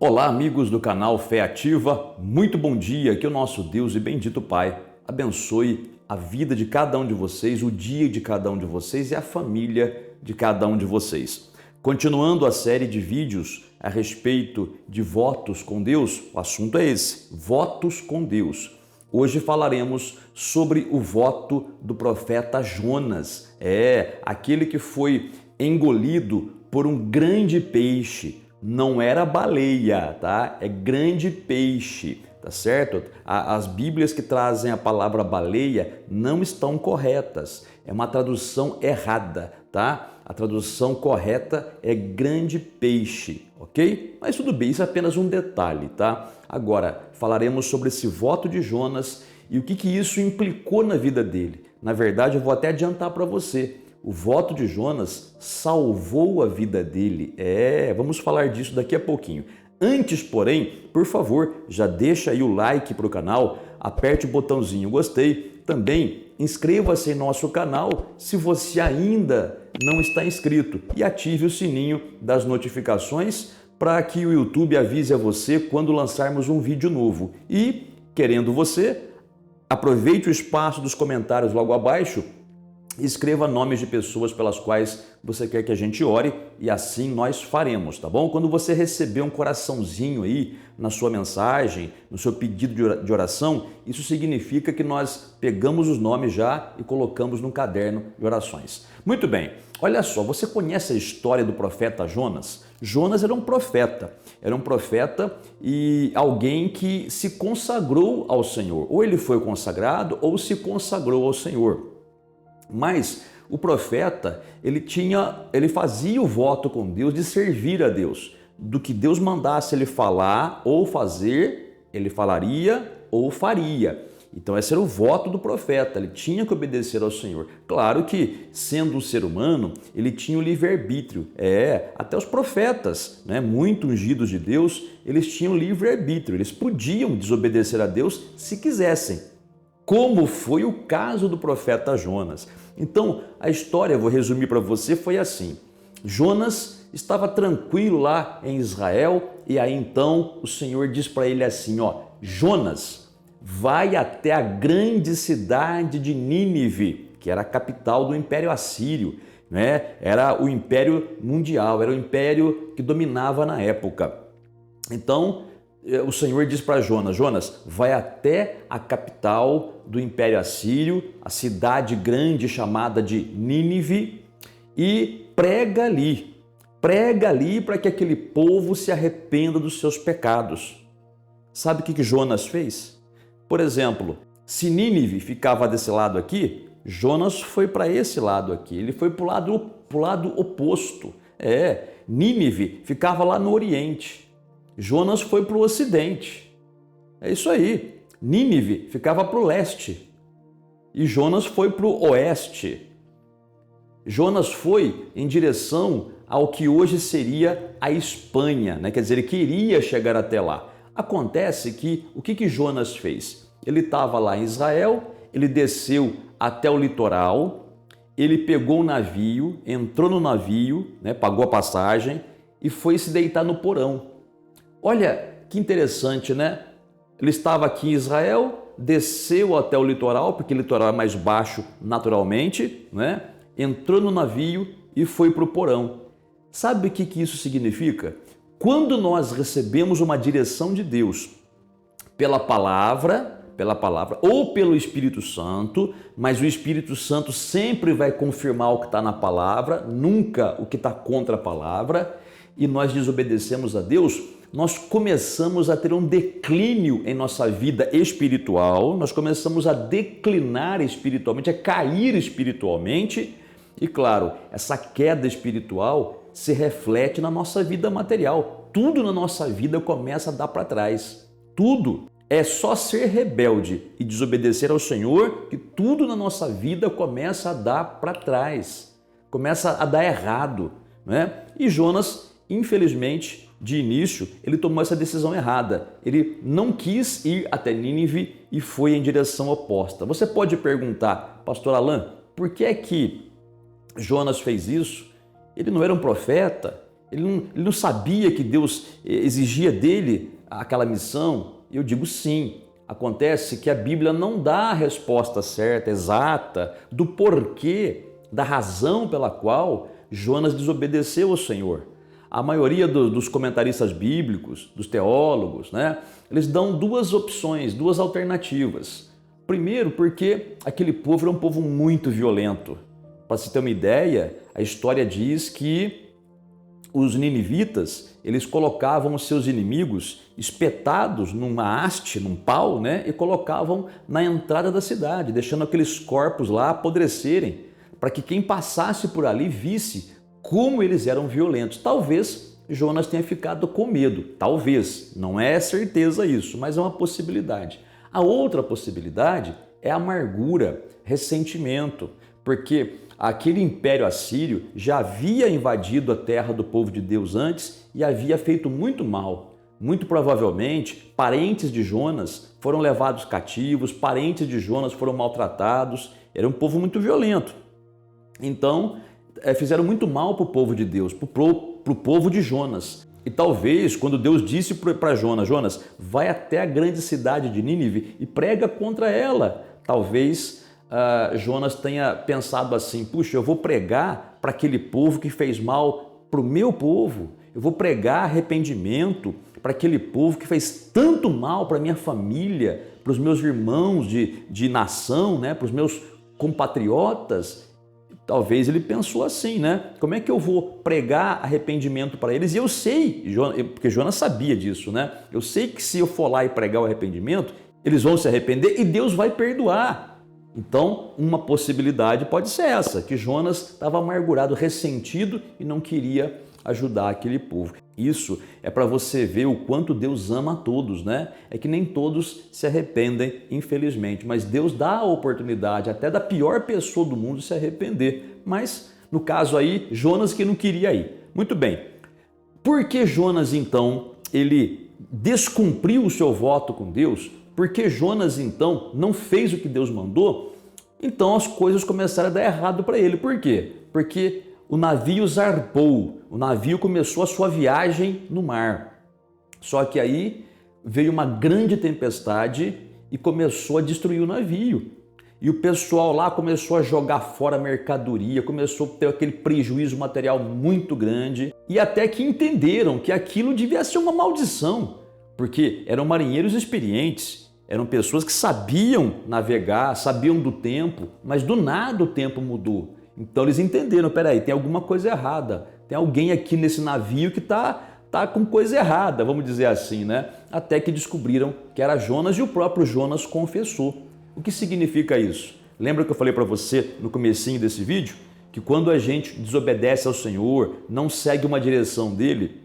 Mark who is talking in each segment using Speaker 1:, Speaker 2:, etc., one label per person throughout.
Speaker 1: Olá, amigos do canal Fé Ativa, muito bom dia, que o nosso Deus e bendito Pai abençoe a vida de cada um de vocês, o dia de cada um de vocês e a família de cada um de vocês. Continuando a série de vídeos a respeito de votos com Deus, o assunto é esse, votos com Deus. Hoje falaremos sobre o voto do profeta Jonas, aquele que foi engolido por um grande peixe. Não era baleia, tá? É grande peixe, tá certo? As Bíblias que trazem a palavra baleia não estão corretas. É uma tradução errada, tá? A tradução correta é grande peixe, ok? Mas tudo bem, isso é apenas um detalhe, tá? Agora, falaremos sobre esse voto de Jonas e o que isso implicou na vida dele. Na verdade, eu vou até adiantar para você. O voto de Jonas salvou a vida dele. Vamos falar disso daqui a pouquinho. Antes, porém, por favor, já deixa aí o like para o canal, aperte o botãozinho gostei. Também inscreva-se em nosso canal se você ainda não está inscrito e ative o sininho das notificações para que o YouTube avise a você quando lançarmos um vídeo novo. E, querendo você, aproveite o espaço dos comentários logo abaixo. Escreva nomes de pessoas pelas quais você quer que a gente ore e assim nós faremos, tá bom? Quando você receber um coraçãozinho aí na sua mensagem, no seu pedido de oração, isso significa que nós pegamos os nomes já e colocamos no caderno de orações. Muito bem, olha só, você conhece a história do profeta Jonas? Jonas era um profeta e alguém que se consagrou ao Senhor. Ou ele foi consagrado ou se consagrou ao Senhor. Mas o profeta, ele fazia o voto com Deus de servir a Deus. Do que Deus mandasse ele falar ou fazer, ele falaria ou faria. Então esse era o voto do profeta, ele tinha que obedecer ao Senhor. Claro que, sendo um ser humano, ele tinha o livre-arbítrio. Até os profetas, muito ungidos de Deus, eles tinham livre-arbítrio. Eles podiam desobedecer a Deus se quisessem. Como foi o caso do profeta Jonas. Então, a história, vou resumir para você, foi assim. Jonas estava tranquilo lá em Israel e aí então o Senhor diz para ele assim, Jonas, vai até a grande cidade de Nínive, que era a capital do Império Assírio, Era o Império Mundial, era o império que dominava na época. Então, o Senhor diz para Jonas, Jonas, vai até a capital do Império Assírio, a cidade grande chamada de Nínive e prega ali para que aquele povo se arrependa dos seus pecados. Sabe o que Jonas fez? Por exemplo, se Nínive ficava desse lado aqui, Jonas foi para esse lado aqui, ele foi para o lado oposto. Nínive ficava lá no Oriente. Jonas foi para o ocidente. É isso aí. Nínive ficava para o leste e Jonas foi para o oeste. Jonas foi em direção ao que hoje seria a Espanha, Quer dizer, ele queria chegar até lá. Acontece que o que Jonas fez? Ele estava lá em Israel, ele desceu até o litoral, ele pegou um navio, entrou no navio, pagou a passagem e foi se deitar no porão. Olha que interessante, Ele estava aqui em Israel, desceu até o litoral, porque o litoral é mais baixo naturalmente, Entrou no navio e foi para o porão. Sabe o que isso significa? Quando nós recebemos uma direção de Deus pela palavra ou pelo Espírito Santo, mas o Espírito Santo sempre vai confirmar o que está na palavra, nunca o que está contra a palavra, e nós desobedecemos a Deus, nós começamos a ter um declínio em nossa vida espiritual, nós começamos a declinar espiritualmente, a cair espiritualmente e, claro, essa queda espiritual se reflete na nossa vida material. Tudo na nossa vida começa a dar para trás. Tudo. É só ser rebelde e desobedecer ao Senhor que tudo na nossa vida começa a dar para trás, começa a dar errado, E Jonas, infelizmente, de início, ele tomou essa decisão errada. Ele não quis ir até Nínive e foi em direção oposta. Você pode perguntar, pastor Alain, por que é que Jonas fez isso? Ele não era um profeta? Ele não sabia que Deus exigia dele aquela missão? Eu digo sim. Acontece que a Bíblia não dá a resposta certa, exata, do porquê, da razão pela qual Jonas desobedeceu ao Senhor. A maioria dos comentaristas bíblicos, dos teólogos, né, eles dão duas opções, duas alternativas. Primeiro, porque aquele povo era um povo muito violento. Para se ter uma ideia, a história diz que os ninivitas, eles colocavam os seus inimigos espetados numa haste, num pau, né, e colocavam na entrada da cidade, deixando aqueles corpos lá apodrecerem, para que quem passasse por ali visse como eles eram violentos. Talvez Jonas tenha ficado com medo, talvez, não é certeza isso, mas é uma possibilidade. A outra possibilidade é amargura, ressentimento, porque aquele império assírio já havia invadido a terra do povo de Deus antes e havia feito muito mal. Muito provavelmente, parentes de Jonas foram levados cativos, parentes de Jonas foram maltratados, era um povo muito violento. Então, fizeram muito mal para o povo de Deus, para o povo de Jonas. E talvez, quando Deus disse para Jonas, Jonas, vai até a grande cidade de Nínive e prega contra ela, talvez Jonas tenha pensado assim, puxa, eu vou pregar para aquele povo que fez mal para o meu povo, eu vou pregar arrependimento para aquele povo que fez tanto mal para a minha família, para os meus irmãos de nação, né, para os meus compatriotas. Talvez ele pensou assim, né? Como é que eu vou pregar arrependimento para eles? E eu sei, porque Jonas sabia disso, né? Eu sei que se eu for lá e pregar o arrependimento, eles vão se arrepender e Deus vai perdoar. Então, uma possibilidade pode ser essa, que Jonas estava amargurado, ressentido e não queria ajudar aquele povo. Isso é para você ver o quanto Deus ama a todos, né? É que nem todos se arrependem, infelizmente, mas Deus dá a oportunidade até da pior pessoa do mundo se arrepender. Mas, no caso aí, Jonas que não queria ir. Muito bem. Por que Jonas, então, ele descumpriu o seu voto com Deus? Por que Jonas, então, não fez o que Deus mandou? Então as coisas começaram a dar errado para ele. Por quê? Porque o navio zarpou, o navio começou a sua viagem no mar. Só que aí veio uma grande tempestade e começou a destruir o navio. E o pessoal lá começou a jogar fora a mercadoria, começou a ter aquele prejuízo material muito grande. E até que entenderam que aquilo devia ser uma maldição, porque eram marinheiros experientes, eram pessoas que sabiam navegar, sabiam do tempo, mas do nada o tempo mudou. Então eles entenderam, peraí, tem alguma coisa errada, tem alguém aqui nesse navio que tá com coisa errada, vamos dizer assim, né? Até que descobriram que era Jonas e o próprio Jonas confessou. O que significa isso? Lembra que eu falei para você no comecinho desse vídeo? Que quando a gente desobedece ao Senhor, não segue uma direção dele,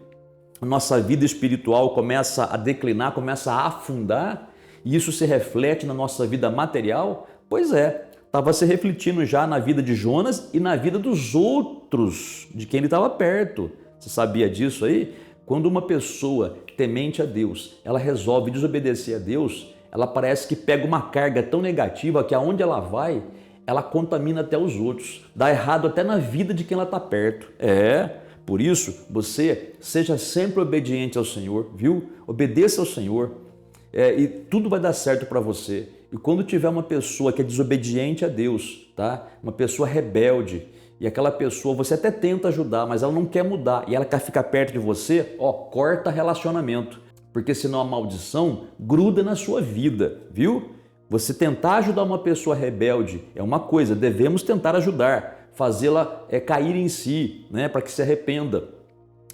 Speaker 1: nossa vida espiritual começa a declinar, começa a afundar, e isso se reflete na nossa vida material? Pois é. Estava se refletindo já na vida de Jonas e na vida dos outros, de quem ele estava perto. Você sabia disso aí? Quando uma pessoa temente a Deus, ela resolve desobedecer a Deus, ela parece que pega uma carga tão negativa que aonde ela vai, ela contamina até os outros. Dá errado até na vida de quem ela está perto. Por isso, você seja sempre obediente ao Senhor, viu? Obedeça ao Senhor e tudo vai dar certo para você. E quando tiver uma pessoa que é desobediente a Deus, tá? Uma pessoa rebelde, e aquela pessoa você até tenta ajudar, mas ela não quer mudar e ela quer ficar perto de você, corta relacionamento, porque senão a maldição gruda na sua vida, viu? Você tentar ajudar uma pessoa rebelde é uma coisa, devemos tentar ajudar, fazê-la cair em si, né, para que se arrependa.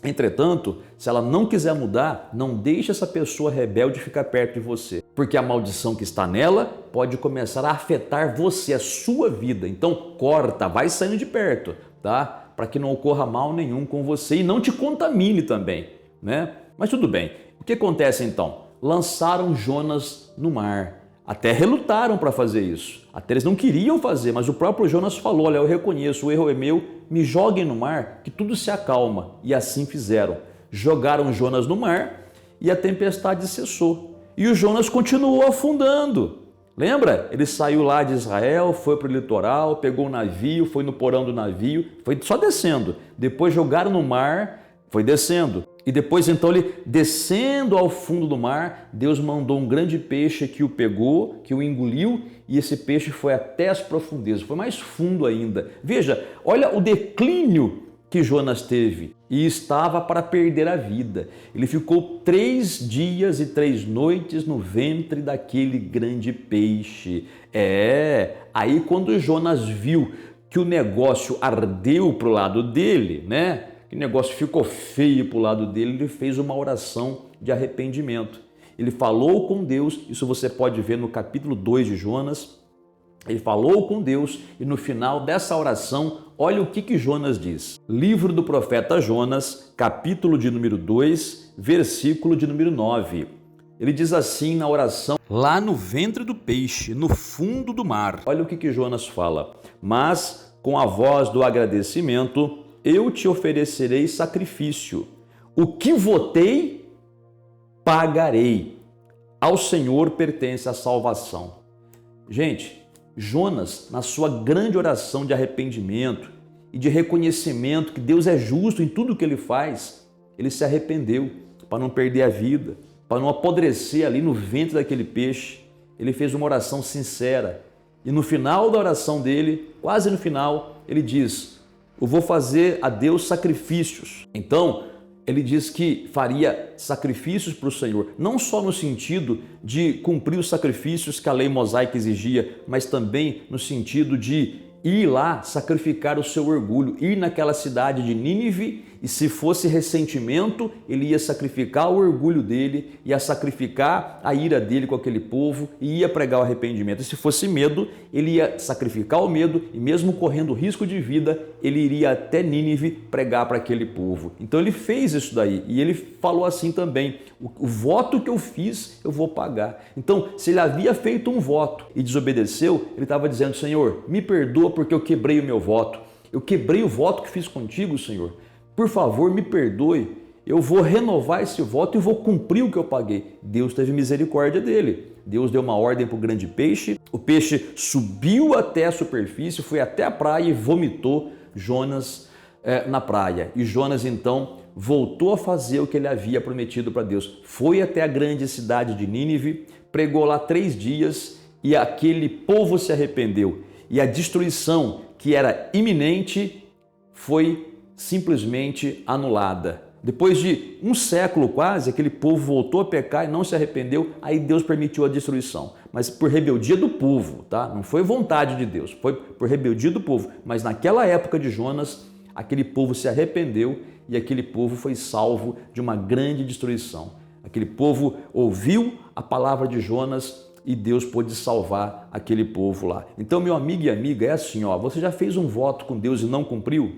Speaker 1: Entretanto, se ela não quiser mudar, não deixe essa pessoa rebelde ficar perto de você, porque a maldição que está nela pode começar a afetar você, a sua vida. Então, corta, vai saindo de perto, tá? Para que não ocorra mal nenhum com você e não te contamine também, né? Mas tudo bem. O que acontece então? Lançaram Jonas no mar. Até relutaram para fazer isso. Até eles não queriam fazer, mas o próprio Jonas falou, olha, eu reconheço, o erro é meu, me joguem no mar que tudo se acalma. E assim fizeram. Jogaram Jonas no mar e a tempestade cessou. E o Jonas continuou afundando. Lembra? Ele saiu lá de Israel, foi para o litoral, pegou o navio, foi no porão do navio, foi só descendo. Depois jogaram no mar, Foi descendo. E depois, então, ele descendo ao fundo do mar, Deus mandou um grande peixe que o pegou, que o engoliu, e esse peixe foi até as profundezas, foi mais fundo ainda. Veja, olha o declínio que Jonas teve e estava para perder a vida. Ele ficou 3 dias e 3 noites no ventre daquele grande peixe. Aí quando Jonas viu que o negócio ardeu para o lado dele, né? Que o negócio ficou feio para o lado dele, ele fez uma oração de arrependimento. Ele falou com Deus, isso você pode ver no capítulo 2 de Jonas. Ele falou com Deus e no final dessa oração, olha o que Jonas diz. Livro do profeta Jonas, capítulo de número 2, versículo de número 9. Ele diz assim na oração, lá no ventre do peixe, no fundo do mar. Olha o que Jonas fala. Mas com a voz do agradecimento, eu te oferecerei sacrifício. O que votei, pagarei. Ao Senhor pertence a salvação. Gente, Jonas, na sua grande oração de arrependimento e de reconhecimento que Deus é justo em tudo que ele faz, ele se arrependeu para não perder a vida, para não apodrecer ali no ventre daquele peixe. Ele fez uma oração sincera e no final da oração dele, quase no final, ele diz, eu vou fazer a Deus sacrifícios. Então, ele diz que faria sacrifícios para o Senhor, não só no sentido de cumprir os sacrifícios que a lei mosaica exigia, mas também no sentido de ir lá sacrificar o seu orgulho, ir naquela cidade de Nínive e se fosse ressentimento, ele ia sacrificar o orgulho dele, ia sacrificar a ira dele com aquele povo e ia pregar o arrependimento. E se fosse medo, ele ia sacrificar o medo e mesmo correndo risco de vida, ele iria até Nínive pregar para aquele povo. Então ele fez isso daí e ele falou assim também, o voto que eu fiz, eu vou pagar. Então, se ele havia feito um voto e desobedeceu, ele estava dizendo, Senhor, me perdoa porque eu quebrei o meu voto. Eu quebrei o voto que fiz contigo, Senhor. Por favor, me perdoe. Eu vou renovar esse voto e vou cumprir o que eu paguei. Deus teve misericórdia dele. Deus deu uma ordem para o grande peixe. O peixe subiu até a superfície, foi até a praia e vomitou Jonas na praia. E Jonas, então, voltou a fazer o que ele havia prometido para Deus. Foi até a grande cidade de Nínive, pregou lá 3 dias e aquele povo se arrependeu. E a destruição que era iminente foi simplesmente anulada. Depois de um século quase, aquele povo voltou a pecar e não se arrependeu, aí Deus permitiu a destruição. Mas por rebeldia do povo, tá? Não foi vontade de Deus, foi por rebeldia do povo. Mas naquela época de Jonas, aquele povo se arrependeu e aquele povo foi salvo de uma grande destruição. Aquele povo ouviu a palavra de Jonas e Deus pôde salvar aquele povo lá. Então, meu amigo e amiga, é assim, ó, você já fez um voto com Deus e não cumpriu?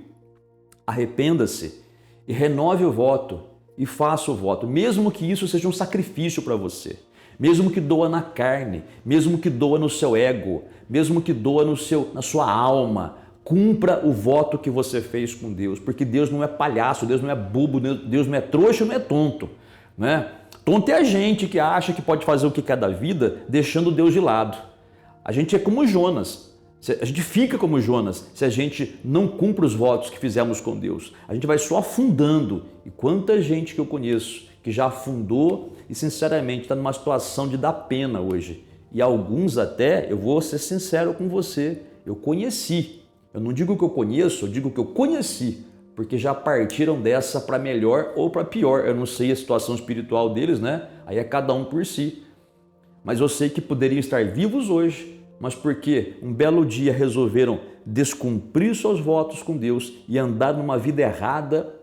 Speaker 1: Arrependa-se e renove o voto e faça o voto, mesmo que isso seja um sacrifício para você, mesmo que doa na carne, mesmo que doa no seu ego, mesmo que doa na sua alma, cumpra o voto que você fez com Deus, porque Deus não é palhaço, Deus não é bobo, Deus não é trouxa, não é tonto, né? Tonto é a gente que acha que pode fazer o que quer da vida, deixando Deus de lado. A gente é como Jonas. A gente fica como Jonas se a gente não cumpre os votos que fizemos com Deus. A gente vai só afundando. E quanta gente que eu conheço que já afundou e sinceramente está numa situação de dar pena hoje. E alguns até, eu vou ser sincero com você, eu conheci. Eu não digo que eu conheço, eu digo que eu conheci. Porque já partiram dessa para melhor ou para pior. Eu não sei a situação espiritual deles, né? Aí é cada um por si. Mas eu sei que poderiam estar vivos hoje, mas porque um belo dia resolveram descumprir seus votos com Deus e andar numa vida errada,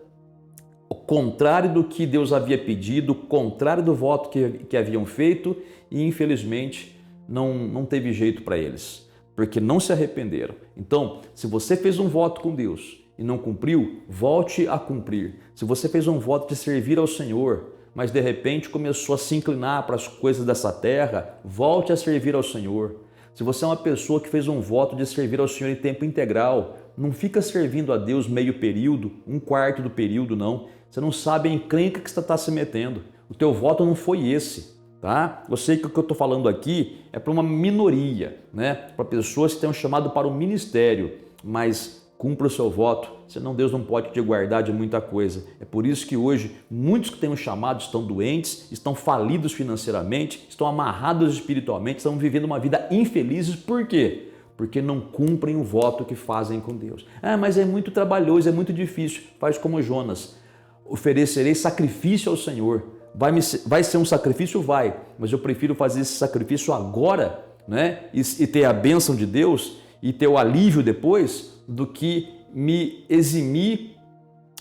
Speaker 1: o contrário do que Deus havia pedido, o contrário do voto que haviam feito, e infelizmente não teve jeito para eles, porque não se arrependeram. Então, se você fez um voto com Deus e não cumpriu, volte a cumprir. Se você fez um voto de servir ao Senhor, mas de repente começou a se inclinar para as coisas dessa terra, volte a servir ao Senhor. Se você é uma pessoa que fez um voto de servir ao Senhor em tempo integral, não fica servindo a Deus meio período, 1/4 do período, não. Você não sabe a encrenca que você está se metendo. O teu voto não foi esse, tá? Eu sei que o que eu estou falando aqui é para uma minoria, né? Para pessoas que têm um chamado para o ministério, mas cumpra o seu voto, senão Deus não pode te guardar de muita coisa. É por isso que hoje muitos que têm um chamado estão doentes, estão falidos financeiramente, estão amarrados espiritualmente, estão vivendo uma vida infelizes. Por quê? Porque não cumprem o voto que fazem com Deus. Ah, mas é muito trabalhoso, é muito difícil. Faz como Jonas. Oferecerei sacrifício ao Senhor. Vai ser um sacrifício? Vai. Mas eu prefiro fazer esse sacrifício agora, né? E ter a bênção de Deus e ter o alívio depois, do que me eximir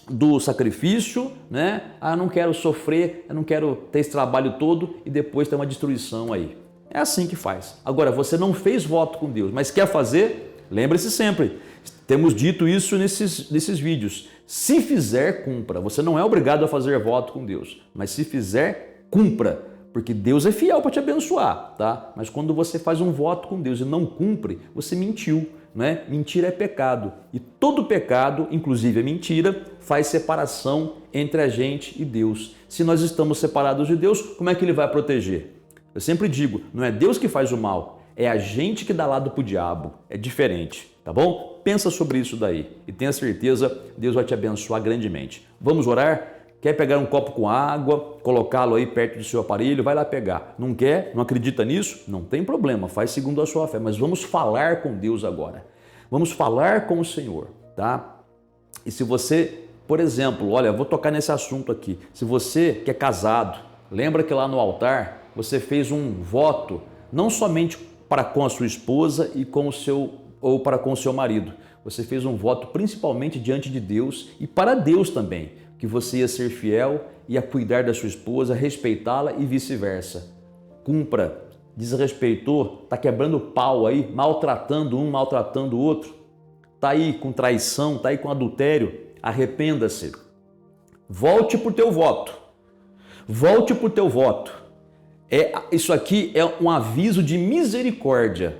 Speaker 1: do sacrifício, né? Ah, eu não quero sofrer, eu não quero ter esse trabalho todo e depois ter uma destruição aí. É assim que faz. Agora, você não fez voto com Deus, mas quer fazer? Lembre-se sempre, temos dito isso nesses vídeos. Se fizer, cumpra. Você não é obrigado a fazer voto com Deus, mas se fizer, cumpra. Porque Deus é fiel para te abençoar, tá? Mas quando você faz um voto com Deus e não cumpre, você mentiu, né? Mentira é pecado. E todo pecado, inclusive a mentira, faz separação entre a gente e Deus. Se nós estamos separados de Deus, como é que Ele vai proteger? Eu sempre digo, não é Deus que faz o mal, é a gente que dá lado pro diabo. É diferente, tá bom? Pensa sobre isso daí e tenha certeza, Deus vai te abençoar grandemente. Vamos orar? Quer pegar um copo com água, colocá-lo aí perto do seu aparelho, vai lá pegar. Não quer? Não acredita nisso? Não tem problema, faz segundo a sua fé. Mas vamos falar com Deus agora. Vamos falar com o Senhor, tá? E se você, por exemplo, olha, eu vou tocar nesse assunto aqui. Se você que é casado, lembra que lá no altar você fez um voto, não somente para com a sua esposa e com o seu, ou para com o seu marido. Você fez um voto principalmente diante de Deus e para Deus também, que você ia ser fiel, ia cuidar da sua esposa, respeitá-la e vice-versa. Cumpra. Desrespeitou, está quebrando pau aí, maltratando um, maltratando o outro, está aí com traição, está aí com adultério, arrependa-se. Volte para o teu voto. Volte para o teu voto. Isso aqui é um aviso de misericórdia,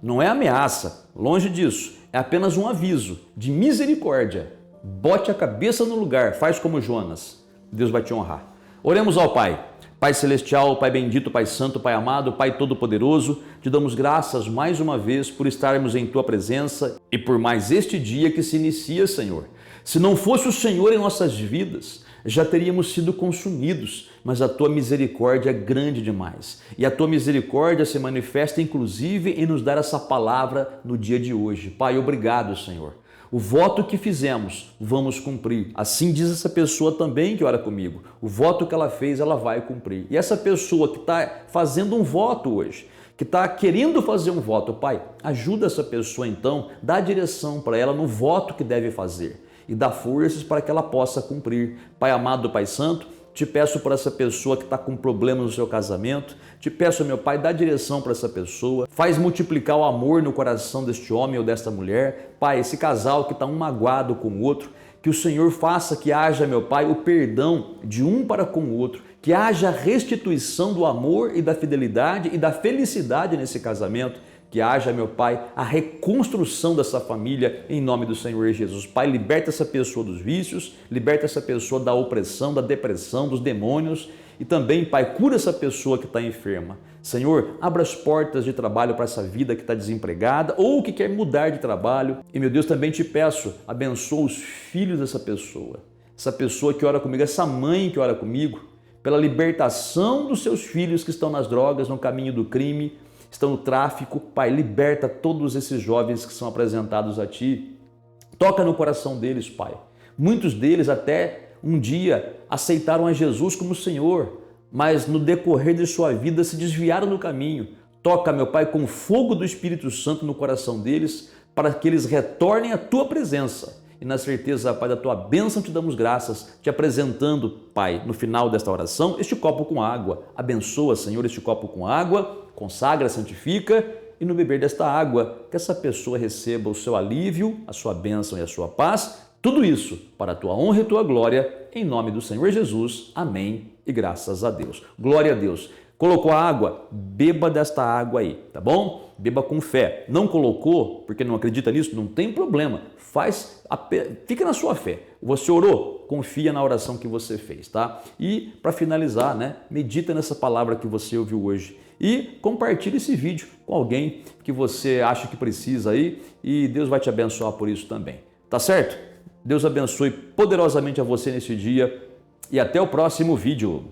Speaker 1: não é ameaça, longe disso, é apenas um aviso de misericórdia. Bote a cabeça no lugar, faz como Jonas, Deus vai te honrar. Oremos ao Pai. Pai Celestial, Pai bendito, Pai Santo, Pai amado, Pai Todo-Poderoso, te damos graças mais uma vez por estarmos em Tua presença e por mais este dia que se inicia, Senhor. Se não fosse o Senhor em nossas vidas, já teríamos sido consumidos, mas a Tua misericórdia é grande demais. E a Tua misericórdia se manifesta inclusive em nos dar essa palavra no dia de hoje. Pai, obrigado, Senhor. O voto que fizemos, vamos cumprir. Assim diz essa pessoa também que ora comigo. O voto que ela fez, ela vai cumprir. E essa pessoa que está fazendo um voto hoje, que está querendo fazer um voto, Pai, ajuda essa pessoa então, dá direção para ela no voto que deve fazer e dá forças para que ela possa cumprir. Pai amado, Pai Santo, te peço por essa pessoa que está com problemas no seu casamento, te peço, meu Pai, dá direção para essa pessoa, faz multiplicar o amor no coração deste homem ou desta mulher. Pai, esse casal que está um magoado com o outro, que o Senhor faça que haja, meu Pai, o perdão de um para com o outro, que haja restituição do amor e da fidelidade e da felicidade nesse casamento, que haja, meu Pai, a reconstrução dessa família em nome do Senhor Jesus. Pai, liberta essa pessoa dos vícios, liberta essa pessoa da opressão, da depressão, dos demônios e também, Pai, cura essa pessoa que está enferma. Senhor, abra as portas de trabalho para essa vida que está desempregada ou que quer mudar de trabalho. E, meu Deus, também te peço, abençoa os filhos dessa pessoa que ora comigo, essa mãe que ora comigo, pela libertação dos seus filhos que estão nas drogas, no caminho do crime, estão no tráfico. Pai, liberta todos esses jovens que são apresentados a Ti. Toca no coração deles, Pai. Muitos deles até um dia aceitaram a Jesus como Senhor, mas no decorrer de sua vida se desviaram do caminho. Toca, meu Pai, com o fogo do Espírito Santo no coração deles, para que eles retornem à Tua presença. E na certeza, Pai, da Tua bênção te damos graças, te apresentando, Pai, no final desta oração, este copo com água. Abençoa, Senhor, este copo com água, consagra, santifica, e no beber desta água, que essa pessoa receba o seu alívio, a sua bênção e a sua paz, tudo isso para a Tua honra e Tua glória, em nome do Senhor Jesus. Amém e graças a Deus. Glória a Deus. Colocou a água? Beba desta água aí, tá bom? Beba com fé. Não colocou, porque não acredita nisso? Não tem problema. Fica na sua fé. Você orou? Confia na oração que você fez, tá? E para finalizar, né? Medita nessa palavra que você ouviu hoje e compartilhe esse vídeo com alguém que você acha que precisa aí e Deus vai te abençoar por isso também. Tá certo? Deus abençoe poderosamente a você nesse dia e até o próximo vídeo.